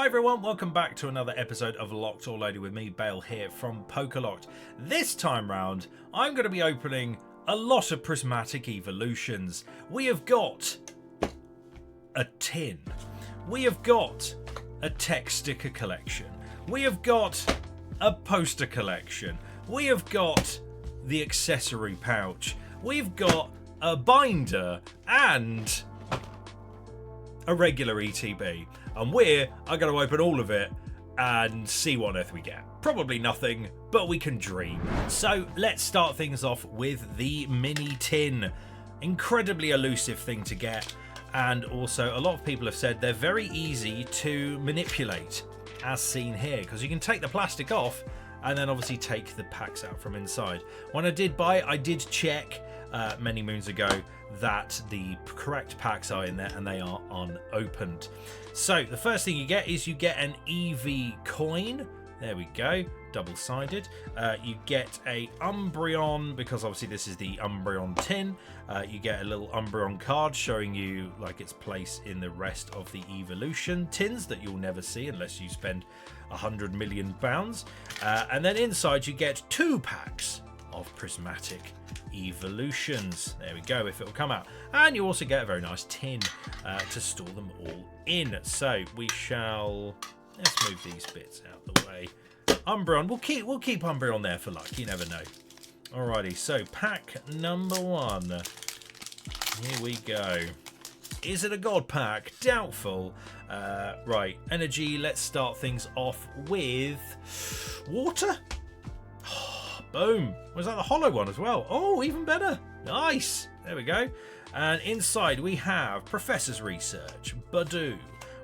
Hi everyone, welcome back to another episode of Locked or Loaded with me, Bale here from PokerLocked. This time round, I'm going to be opening a lot of Prismatic Evolutions. We have got a tin. We have got a tech sticker collection. We have got a poster collection. We have got the accessory pouch. We've got a binder and a regular ETB. And we're going to open all of it and see what on earth we get. Probably nothing, but we can dream. So let's start things off with the mini tin. Incredibly elusive thing to get. And also a lot of people have said they're very easy to manipulate, as seen here, because you can take the plastic off and then obviously take the packs out from inside. When I did buy it, I did check many moons ago that the correct packs are in there and they are unopened. So the first thing you get is you get an EV coin. There we go, double-sided. You get a Umbreon, because obviously this is the Umbreon tin. You get a little Umbreon card showing you like its place in the rest of the evolution tins that you'll never see unless you spend £100 million. And then inside you get 2 packs of Prismatic Evolutions. There we go, if it will come out. And you also get a very nice tin to store them all in. So we shall, let's move these bits out of the way. Umbreon, we'll keep Umbreon there for luck, you never know. Alrighty, so pack number 1. Here we go. Is it a god pack? Doubtful. Right, energy, let's start things off with water. Boom. Was that the hollow one as well? Oh, even better. Nice. There we go. And inside we have Professor's Research, Badoo,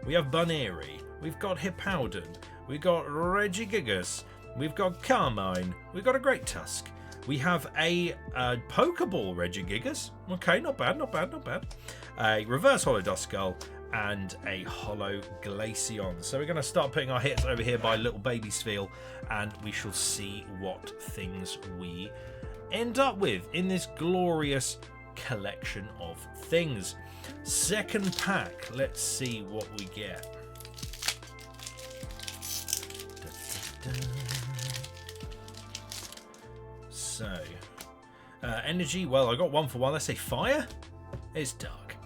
we have Buneri, we've got Hippowdon, we've got Regigigas, we've got Carmine, we've got a Great Tusk, we have a Pokeball Regigigas. Okay, not bad, not bad, not bad. A Reverse Hollow Duskull and a Hollow Glaceon. So we're going to start putting our hits over here by Little Baby Spheal, and we shall see what things we end up with in this glorious collection of things. Second pack, let's see what we get. So, energy, well, I got 1 for 1. Let's say fire. It's dark.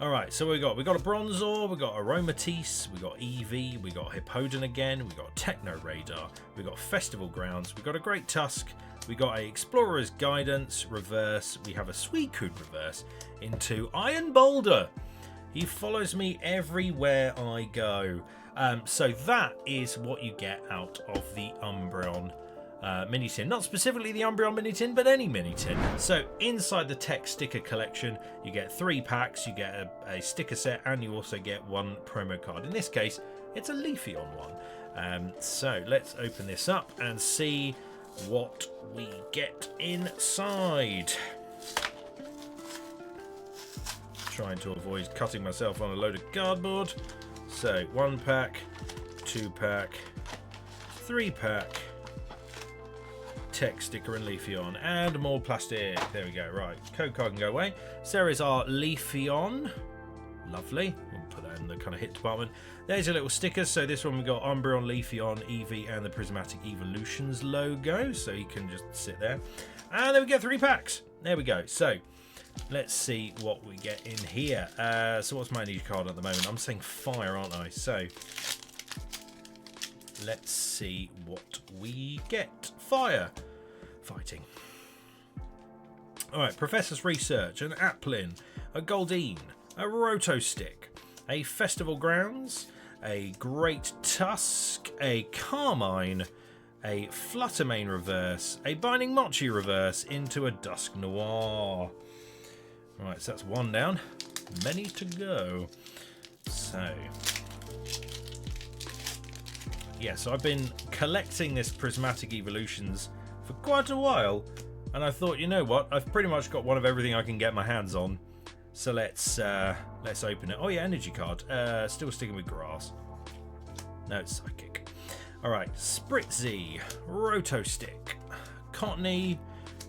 Alright, so we got a Bronzor, we got Aromatisse, we got Eevee, we got Hippowdon again, we got Techno Radar, we got Festival Grounds, we got a Great Tusk, we got a Explorer's Guidance reverse, we have a Suicune reverse into Iron Boulder. He follows me everywhere I go. So that is what you get out of the Umbreon mini tin. Not specifically the Umbreon mini tin, but any mini tin. So inside the tech sticker collection, you get 3 packs, you get a sticker set, and you also get 1 promo card. In this case, it's a Leafeon one. So let's open this up and see what we get inside. Trying to avoid cutting myself on a load of cardboard. So 1 pack, 2 pack, 3 pack, tech sticker and Leafeon, and more plastic. There we go. Right, code card can go away. So there is our Leafeon. Lovely. We'll put that in the kind of hit department. There's your little stickers. So this one we got Umbreon, Leafeon, Eevee, and the Prismatic Evolutions logo. So you can just sit there. And then we get 3 packs. There we go. So let's see what we get in here. So what's my energy card at the moment? I'm saying fire, aren't I? So let's see what we get. Fire. Fighting. Alright, Professor's Research, an Applin, a Goldeen, a Roto Stick, a Festival Grounds, a Great Tusk, a Carmine, a Fluttermane reverse, a Binding Mochi reverse into a Dusk Noir. Right, so that's 1 down. Many to go. So yeah, so I've been collecting this Prismatic Evolutions for quite a while, and I thought, you know what, I've pretty much got one of everything I can get my hands on. So let's open it. Oh yeah, energy card. Still sticking with grass. No, it's psychic. All right, Spritzy, Roto Stick, Cottony,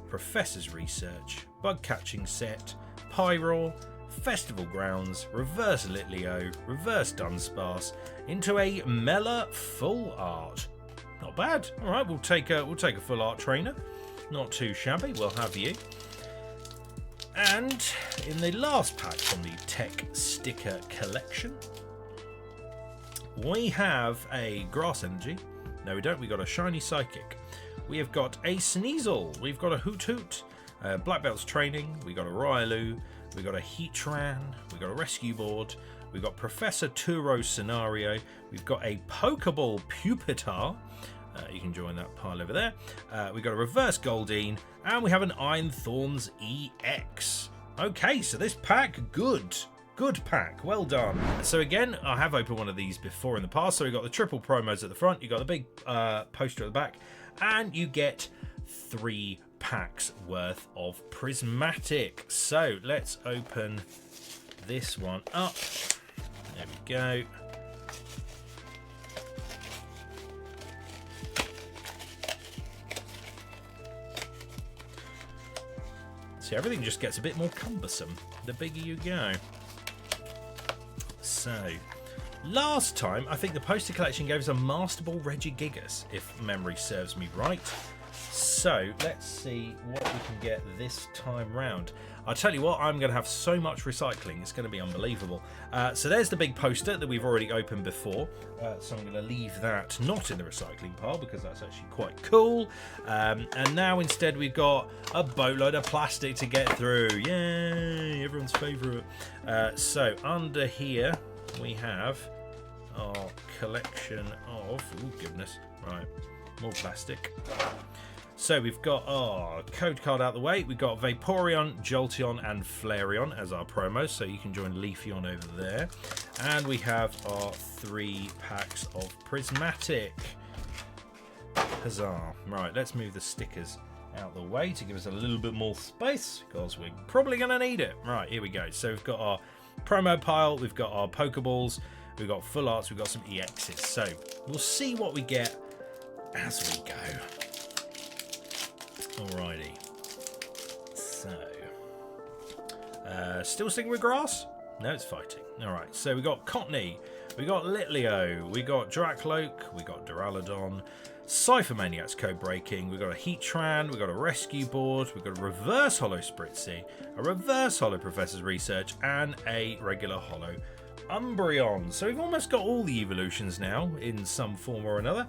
Professor's Research, Bug Catching Set, Pyroar, Festival Grounds, reverse Litleo, reverse Dunsparce into a Mela full art. Not bad. All right, we'll take a full art trainer. Not too shabby. We'll have you. And in the last pack from the Tech Sticker Collection, we have a Grass Energy. No, we don't. We got a Shiny Psychic. We have got a Sneasel. We've got a Hoot Hoot. Black Belt's Training. We got a Riolu. We got a Heatran. We got a Rescue Board. We've got Professor Turo's Scenario. We've got a Pokeball Pupitar. You can join that pile over there. We've got a Reverse Goldeen. And we have an Iron Thorns EX. Okay, so this pack, good. Good pack, well done. So again, I have opened one of these before in the past. So we've got the triple promos at the front. You've got the big poster at the back. And you get 3 packs worth of Prismatic. So let's open this one up. There we go. See, everything just gets a bit more cumbersome the bigger you go. So, last time, I think the poster collection gave us a Master Ball Regigigas, if memory serves me right. So, let's see what we can get this time round. I'll tell you what, I'm going to have so much recycling, it's going to be unbelievable. So there's the big poster that we've already opened before. So I'm going to leave that not in the recycling pile because that's actually quite cool. And now instead we've got a boatload of plastic to get through. Yay, everyone's favourite. So under here we have our collection of, oh goodness, right, more plastic. So we've got our code card out the way. We've got Vaporeon, Jolteon and Flareon as our promos, so you can join Leafeon over there. And we have our 3 packs of Prismatic. Huzzah. Right, let's move the stickers out the way to give us a little bit more space because we're probably going to need it. Right, here we go. So we've got our promo pile, we've got our Pokeballs, we've got full arts, we've got some EXs. So we'll see what we get as we go. Alrighty, so still sticking with grass? No, it's fighting. Alright, so we got Cottony, we got Litleo, we got Drakloak, we got Duraludon, Cypher Maniac's Code Breaking, we got a Heatran, we got a Rescue Board, we got a Reverse Holo Spritzy, a Reverse Holo Professor's Research, and a regular Holo Umbreon. So we've almost got all the evolutions now in some form or another.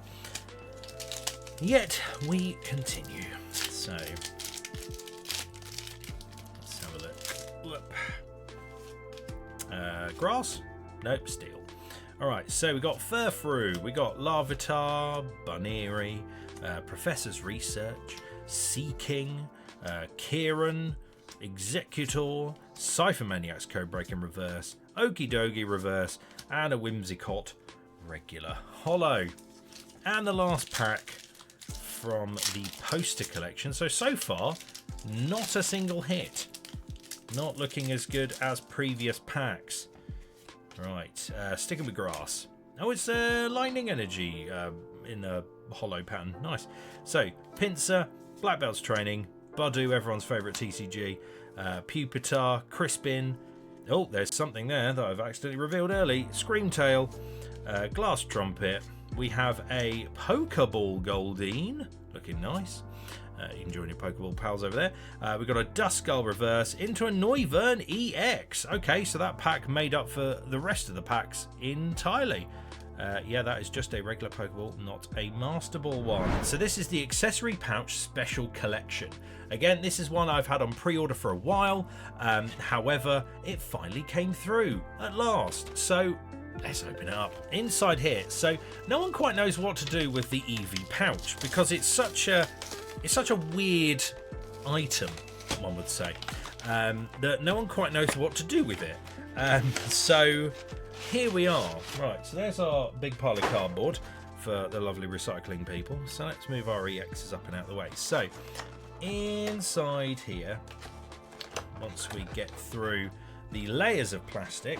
Yet we continue. So let's have a look. Grass? Nope, steel. Alright, so we got Furfrou, we got Larvitar, Bunnery, Professor's Research, Seaking, Kieran, Executor, Cypher Maniac's Codebreak in reverse, Okie Dokie reverse, and a Whimsicott regular holo. And the last pack from the poster collection. So far, not a single hit. Not looking as good as previous packs. Right, sticking with grass. Oh, it's Lightning Energy in a hollow pattern. Nice. So, Pinsir, Black Belt's Training, Budu, everyone's favourite TCG, Pupitar, Crispin. Oh, there's something there that I've accidentally revealed early. Screamtail, Glass Trumpet. We have a Pokeball Goldeen, looking nice. You can join your Pokeball pals over there. We've got a Duskull reverse into a Noivern EX. Okay, so that pack made up for the rest of the packs entirely. Yeah, that is just a regular Pokeball, not a Master Ball one. So this is the Accessory Pouch Special Collection. Again, this is one I've had on pre-order for a while. However, it finally came through at last. So let's open it up. Inside here, so no one quite knows what to do with the EV pouch because it's such a weird item, one would say, that no one quite knows what to do with it. So here we are. Right, so there's our big pile of cardboard for the lovely recycling people. So let's move our EXs up and out of the way. So inside here, once we get through the layers of plastic,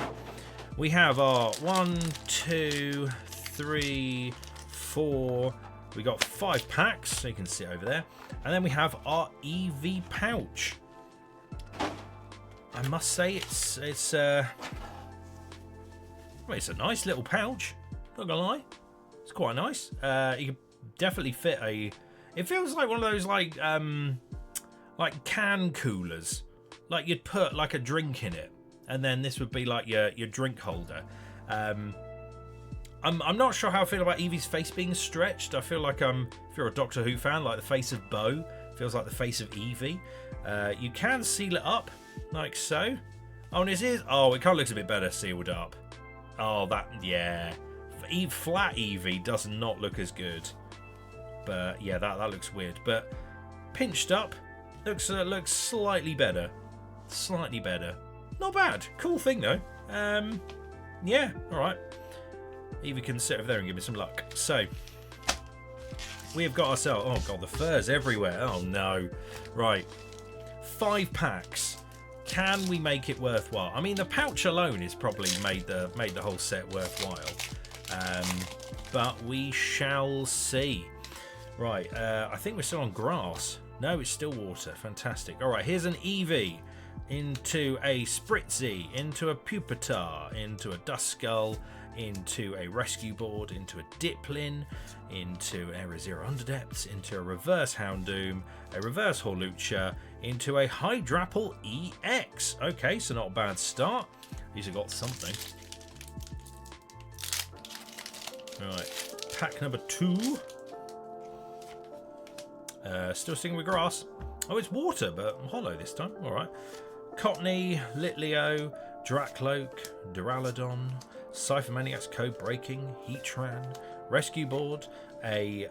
we have our 1, 2, 3, 4. We got 5 packs, so you can see over there. And then we have our EV pouch. I must say it's well, it's a nice little pouch. Not gonna lie, it's quite nice. You can definitely fit a. It feels like one of those like can coolers, like you'd put like a drink in it, and then this would be like your drink holder. I'm not sure how I feel about Evie's face being stretched. I feel like if you're a Doctor Who fan, like the face of Bo feels like the face of Evie. You can seal it up like so. Oh, and it is. Oh, it kind of looks a bit better sealed up. Oh, yeah. Flat Evie does not look as good. But yeah, that looks weird. But pinched up looks slightly better. Slightly better. Not bad. Cool thing though. Yeah. All right. Evie can sit over there and give me some luck. So we have got ourselves. Oh god, the furs everywhere. Oh no. Right. 5 packs. Can we make it worthwhile? I mean, the pouch alone is probably made the whole set worthwhile. But we shall see. Right. I think we're still on grass. No, it's still water. Fantastic. All right. Here's an Eevee into a Spritzy, into a Pupitar, into a Duskull, into a Rescue Board, into a Diplin, into Area Zero Underdepths, into a Reverse Houndoom, a Reverse Horlucha, into a Hydrapple EX. Okay, so not a bad start. These have got something. Right, pack number 2. Still sticking with grass. Oh, it's water, but hollow this time. All right. Cottony, Litleo, Dracloak, Duraludon, Cyphermaniac's Code Breaking, Heatran, Rescue Board, a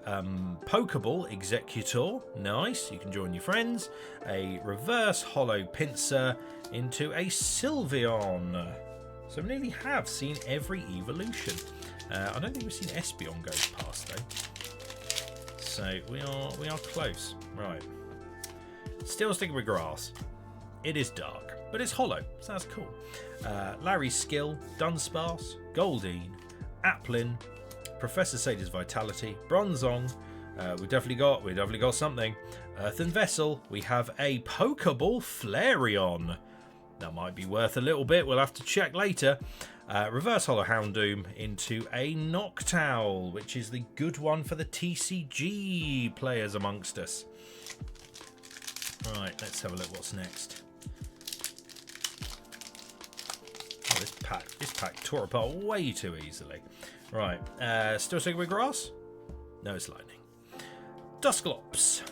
Pokeball Executor, nice, you can join your friends, a Reverse Hollow Pinsir into a Sylveon. So we nearly have seen every evolution. I don't think we've seen Espeon go past though. So we are close. Right. Still sticking with grass. It is dark, but it's hollow, so that's cool. Larry's Skill, Dunsparce, Goldeen, Applin, Professor Sadie's Vitality, Bronzong. We definitely got something. Earthen Vessel. We have a Pokeball Flareon. That might be worth a little bit. We'll have to check later. Reverse Hollow Houndoom into a Noctowl, which is the good one for the TCG players amongst us. Right, let's have a look what's next. Oh, this pack tore apart way too easily. Right, still sticking with grass? No, it's lightning. Dusclops,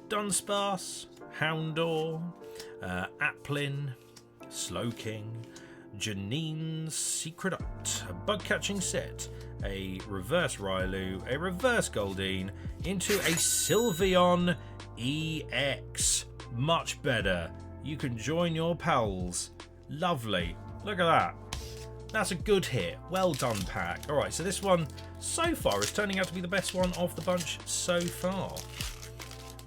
Dunsparce, Houndour, Applin, Slowking, Janine's Secret Art, a bug catching set, a reverse Rylou, a reverse Goldeen, into a Sylveon EX. Much better. You can join your pals. Lovely. Look at that. That's a good hit. Well done, pack. Alright, so this one so far is turning out to be the best one of the bunch so far.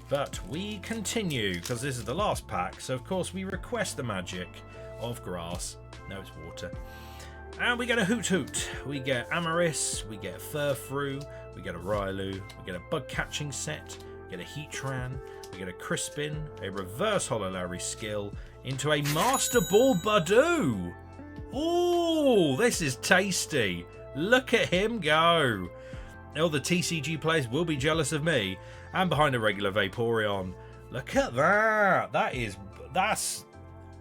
But we continue, because this is the last pack, so of course we request the magic of grass. No, it's water. And we get a Hoot Hoot. We get Amoris, we get Furfrou, we get a Rylou, we get a bug catching set, we get a Heatran, we get a Crispin, a reverse Hollow Larry Skill, into a Master Ball Badoo. Ooh, this is tasty. Look at him go. All the TCG players will be jealous of me. And behind a regular Vaporeon. Look at that. That's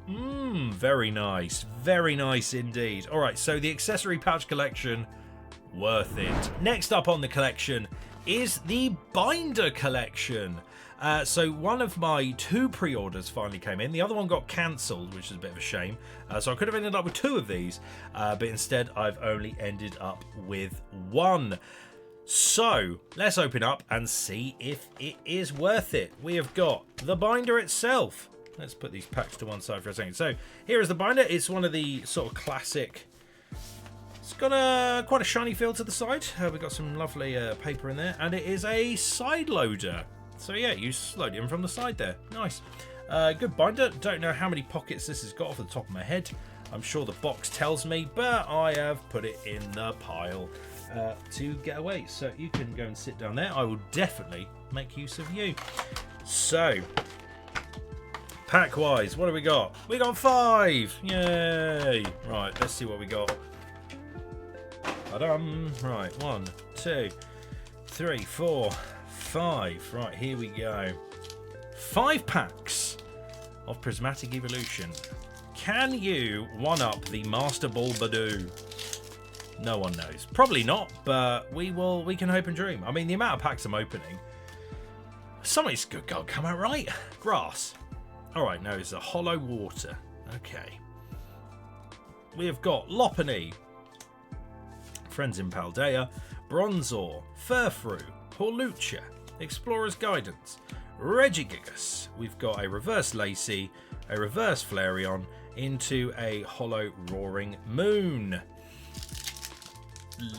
very nice. Very nice indeed. All right, so the accessory pouch collection, worth it. Next up on the collection is the binder collection. So one of my 2 pre-orders finally came in. The other one got cancelled, which is a bit of a shame. So I could have ended up with 2 of these, but instead I've only ended up with 1. So let's open up and see if it is worth it. We have got the binder itself. Let's put these packs to one side for a second. So here is the binder. It's one of the sort of classic. It's got quite a shiny feel to the side. We've got some lovely paper in there, and it is a side loader. So yeah, you load it in from the side there. Nice. Good binder. Don't know how many pockets this has got off the top of my head. I'm sure the box tells me, but I have put it in the pile to get away. So you can go and sit down there. I will definitely make use of you. So, Pack-wise, what do we got? We got 5! Yay! Right, let's see what we got. Ta-dum! Right, 1, 2, 3, 4, 5. Right, here we go. 5 packs of Prismatic Evolution. Can you one-up the Master Ball Badoo? No one knows. Probably not, but we can hope and dream. I mean, the amount of packs I'm opening, something's good gotta come out right. Grass. Alright, no, it's a hollow water. Okay. We have got Lopunny, Friends in Paldea, Bronzor, Furfrou, Hawlucha, Explorer's Guidance, Regigigas. We've got a reverse Lacey, a reverse Flareon into a hollow Roaring Moon.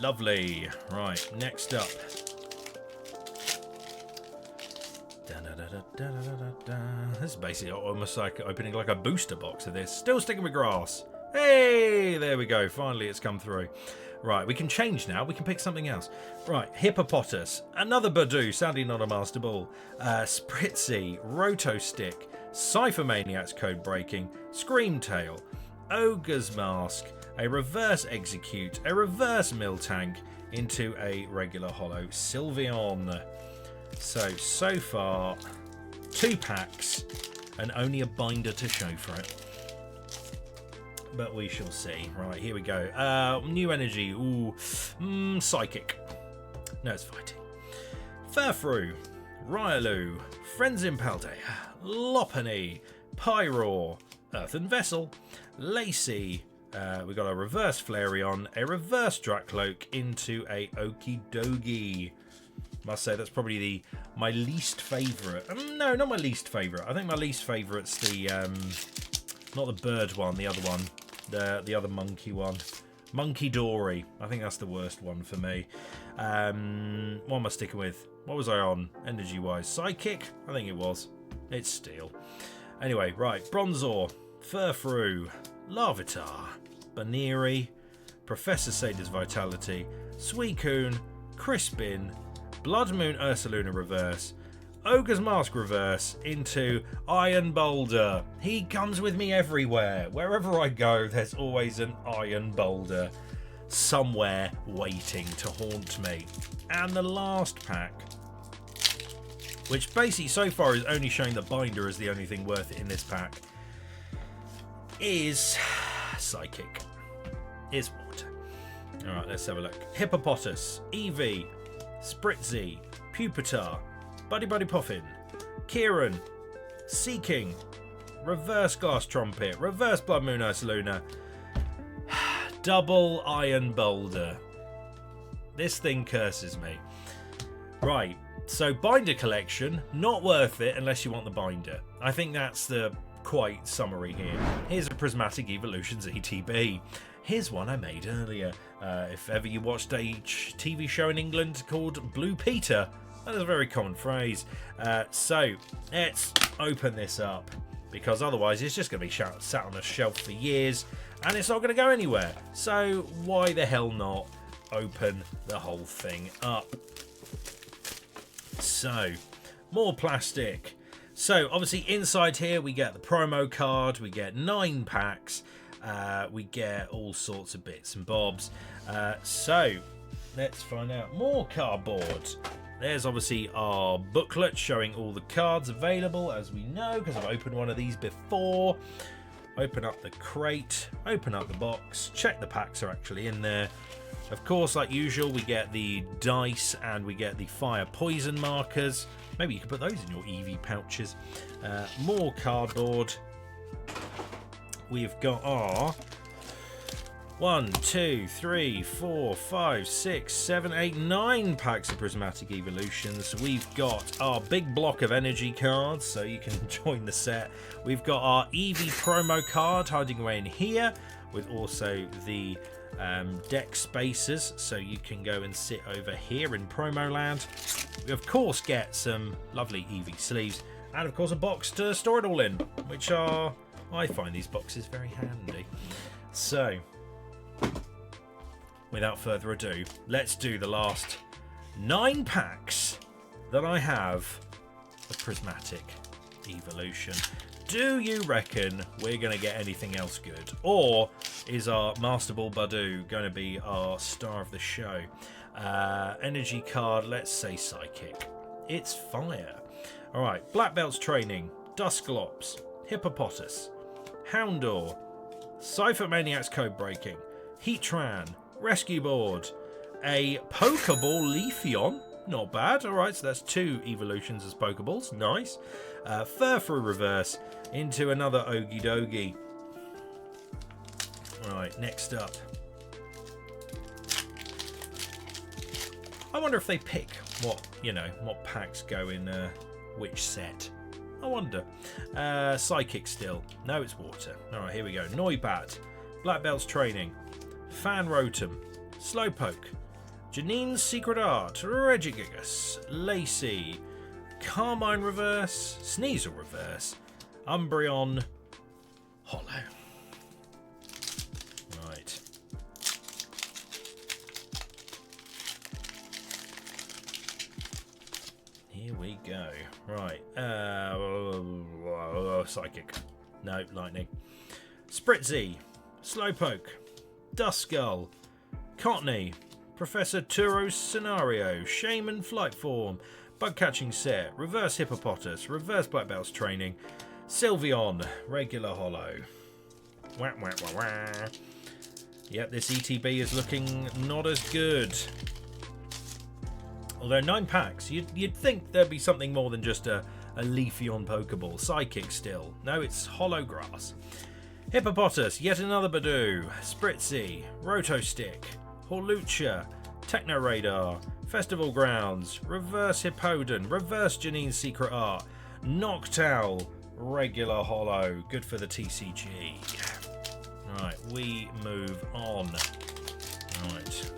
Lovely. Right, next up. This is basically almost like opening like a booster box of this. Still sticking with grass. Hey, there we go. Finally, it's come through. Right, we can change now. We can pick something else. Right, Hippopotas. Another Badoo, sadly not a Master Ball. Spritzy, Roto Stick, Cypher Maniac's Code Breaking, Screamtail, Ogre's Mask, a reverse Execute, a reverse Miltank into a regular hollow Sylveon. So far, 2 packs and only a binder to show for it. But we shall see. Right, here we go. New energy. Ooh. Psychic. No, it's fighting. Furfrou, Riolu, Friends in Paldea, Lopunny, Pyroar, Earthen Vessel, Lacey. We got a reverse Flareon, a reverse Dracloak into a Okidogi. Must say that's probably my least favourite. No, not my least favourite. I think my least favourite's the not the bird one, the other one, the other monkey one, Monkey Dory. I think that's the worst one for me. What am I sticking with? What was I on energy wise? Psychic? I think it was. It's steel. Anyway, right. Bronzor, Furfrou, Larvitar, Baneri, Professor Sada's Vitality, Suicune, Crispin, Blood Moon Ursaluna Reverse, Ogre's Mask Reverse into Iron Boulder. He comes with me everywhere. Wherever I go, there's always an Iron Boulder somewhere waiting to haunt me. And the last pack, which basically so far is only showing the binder as the only thing worth it in this pack, is Psychic. Is water. Alright, let's have a look. Hippopotas, Eevee, Spritzy, Pupitar, Buddy Buddy Puffin, Kieran, Seeking, Reverse Glass Trumpet, Reverse Blood Moon Ursaluna, Double Iron Boulder. This thing curses me. Right, so binder collection, not worth it unless you want the binder. I think that's the quite summary here. Here's a Prismatic Evolutions ETB. Here's one I made earlier. If ever you watched a TV show in England called Blue Peter, that is a very common phrase. So let's open this up, because otherwise it's just going to be sat on a shelf for years and it's not going to go anywhere. So why the hell not open the whole thing up? So more plastic. So obviously inside here we get the promo card, we get 9 packs, we get all sorts of bits and bobs. So let's find out. More cardboard. There's obviously our booklet showing all the cards available, as we know, because I've opened one of these before. Open up the crate, open up the box, check the packs are actually in there. Of course, like usual, we get the dice and we get the fire poison markers. Maybe you could put those in your Eevee pouches. More cardboard. We've got our 1, 2, 3, 4, 5, 6, 7, 8, 9 packs of Prismatic Evolutions. We've got our big block of energy cards, so you can join the set. We've got our Eevee promo card hiding away in here, with also the deck spaces, so you can go and sit over here in promo land. We of course get some lovely Eevee sleeves, and of course a box to store it all in, which are, I find these boxes very handy. So without further ado, let's do the last 9 packs that I have of Prismatic Evolution. Do you reckon we're going to get anything else good? Or is our Master Ball Badoo going to be our star of the show? Energy card, let's say Psychic. It's fire. Alright, Black Belt's Training, Dusclops, Hippopotas, Houndor, Cypher Maniac's Code Breaking, Heatran, Rescue Board, a Pokeball Leafeon. Not bad. Alright, so that's 2 evolutions as Pokeballs. Nice. Furfrou reverse into another Ogie Dogie. Right, next up. I wonder if they pick what packs go in which set. I wonder. Psychic still. No, it's water. Alright, here we go. Noibat, Black Belt's Training, Fanrotom, Slowpoke, Janine's Secret Art, Regigigas, Lacey, Carmine reverse, Sneasel reverse, Umbreon, Hollow. Right. Here we go. Right. Psychic. No, Lightning. Spritzy, Slowpoke, Duskull, Cottony, Professor Turo's Scenario, Shaman Flight Form, Bug Catching Set, Reverse Hippopotas, Reverse Black Belt's Training, Sylveon, Regular Hollow. Wah, wah, wah, wah. Yep, this ETB is looking not as good. Although 9 packs, you'd think there'd be something more than just a Leafeon Pokeball. Psychic still. No, it's Hollow Grass. Hippopotas, yet another Badoo, Spritzy, Rotostick, Horlucha, Techno Radar, Festival Grounds, Reverse Hippowdon, Reverse Janine's Secret Art, Noctowl, Regular Hollow. Good for the TCG. Right, we move on. Right.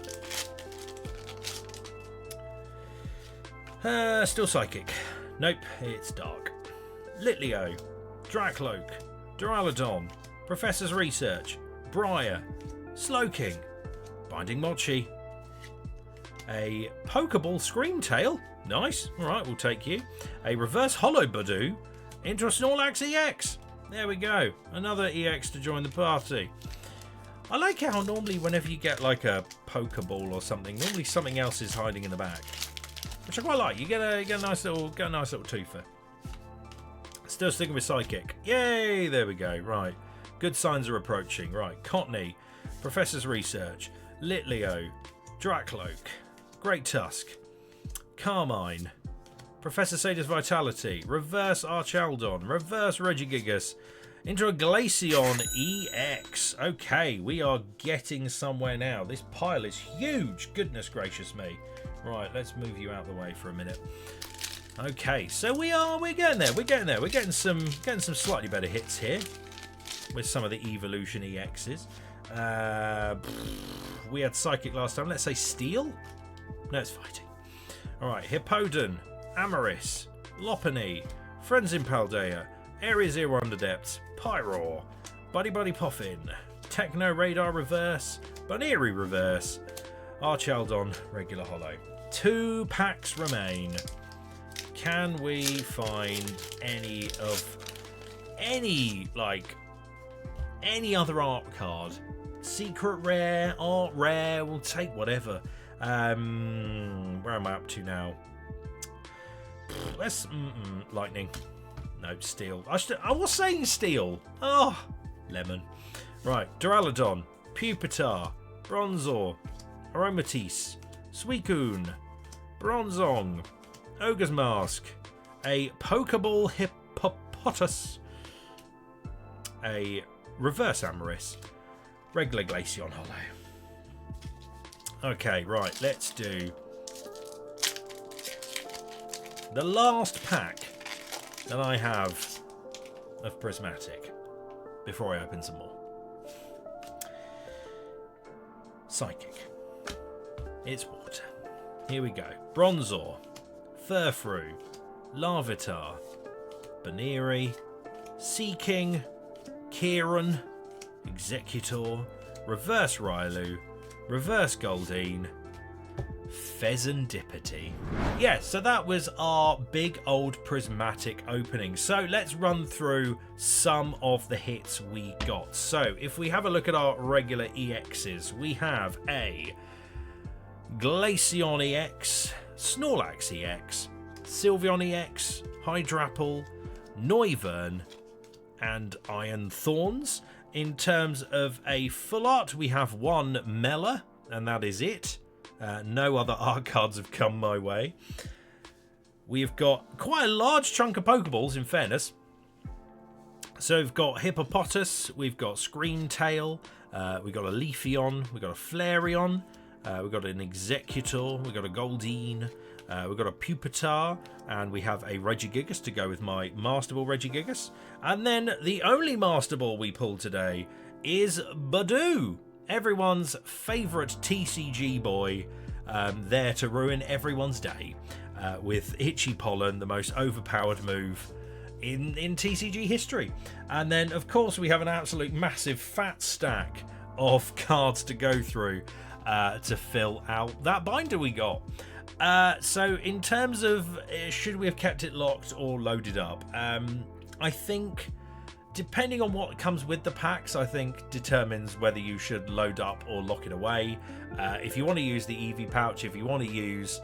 Still Psychic. Nope, it's Dark. Litleo, Dracloak, Duraludon, Professor's Research, Briar, Slowking, Binding Mochi, a Pokeball Screamtail. Nice. Alright, we'll take you. A Reverse Hollow Badoo into a Snorlax EX. There we go. Another EX to join the party. I like how normally whenever you get like a Pokeball or something, normally something else is hiding in the back. Which I quite like. You get a nice little twofer. Still sticking with Psychic. Yay! There we go. Right. Good signs are approaching. Right. Cottony, Professor's Research, Litleo, Dracloak, Great Tusk, Carmine, Professor Sada's Vitality, Reverse Archaldon, Reverse Regigigas, into a Glaceon EX. Okay, we are getting somewhere now. This pile is huge. Goodness gracious me. Right, let's move you out of the way for a minute. Okay, so we're getting there. We're getting some slightly better hits here with some of the Evolution EXs. We had Psychic last time. Let's say Steel. No, it's fighting. All right, Hippowdon, Amoris, Lopunny, Frenzin Paldea, Area Zero Underdepths, Pyroar, Buddy Buddy Poffin, Techno Radar Reverse, Baneri Reverse, Archaldon Regular Hollow. 2 packs remain. Can we find any other art card? Secret rare, art rare, we'll take whatever. Where am I up to now? Let's Lightning. No, Steel. I was saying Steel. Oh, Lemon. Right, Duraludon, Pupitar, Bronzor, Aromatisse, Suicune, Bronzong, Ogre's Mask, a Pokeball Hippopotas, a Reverse Amoris, regular Glaceon Hollow. Okay, right, let's do the last pack that I have of Prismatic before I open some more. Psychic. It's water. Here we go. Bronzor, Furfrou, Larvitar, Baneri, Seaking, Kieran, Executor, Reverse Rylou, Reverse Goldeen, Pheasantipity. Yeah, so that was our big old prismatic opening. So let's run through some of the hits we got. So if we have a look at our regular EXs, we have a Glaceon EX, Snorlax EX, Sylveon EX, Hydrapple, Noivern, and Iron Thorns. In terms of a full art, we have one Mela, and that is it. No other art cards have come my way. We've got quite a large chunk of Pokeballs, in fairness. So we've got Hippopotas, we've got Screamtail, we've got a Leafeon, we've got a Flareon, we've got an Executor, we've got a Goldeen, we've got a Pupitar, and we have a Regigigas to go with my Master Ball Regigigas. And then the only Master Ball we pulled today is Badoo, everyone's favourite TCG boy, there to ruin everyone's day with Itchy Pollen, the most overpowered move in TCG history. And then, of course, we have an absolute massive fat stack of cards to go through to fill out that binder we got. So in terms of should we have kept it locked or loaded up, I think depending on what comes with the packs, I think determines whether you should load up or lock it away. If you want to use the Eevee pouch, if you want to use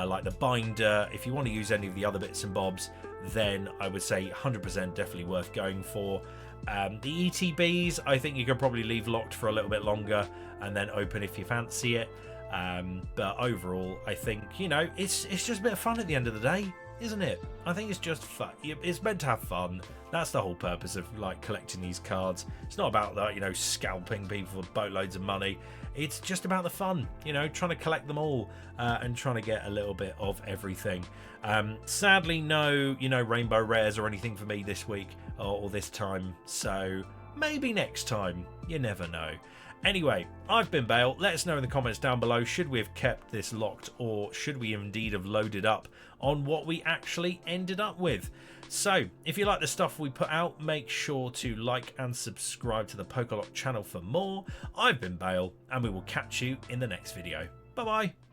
like the binder, if you want to use any of the other bits and bobs, then I would say 100% definitely worth going for. The ETBs, I think you could probably leave locked for a little bit longer and then open if you fancy it. But overall, I think, you know, it's just a bit of fun at the end of the day, isn't it? I think it's just fun. It's meant to have fun. That's the whole purpose of like collecting these cards. It's not about that, you know, scalping people for boatloads of money. It's just about the fun, you know, trying to collect them all and trying to get a little bit of everything. Sadly, no, you know, rainbow rares or anything for me this week or this time. So maybe next time. You never know. Anyway, I've been Bale. Let us know in the comments down below, should we have kept this locked or should we indeed have loaded up on what we actually ended up with? So, if you like the stuff we put out, make sure to like and subscribe to the Pokelock channel for more. I've been Bale, and we will catch you in the next video. Bye-bye.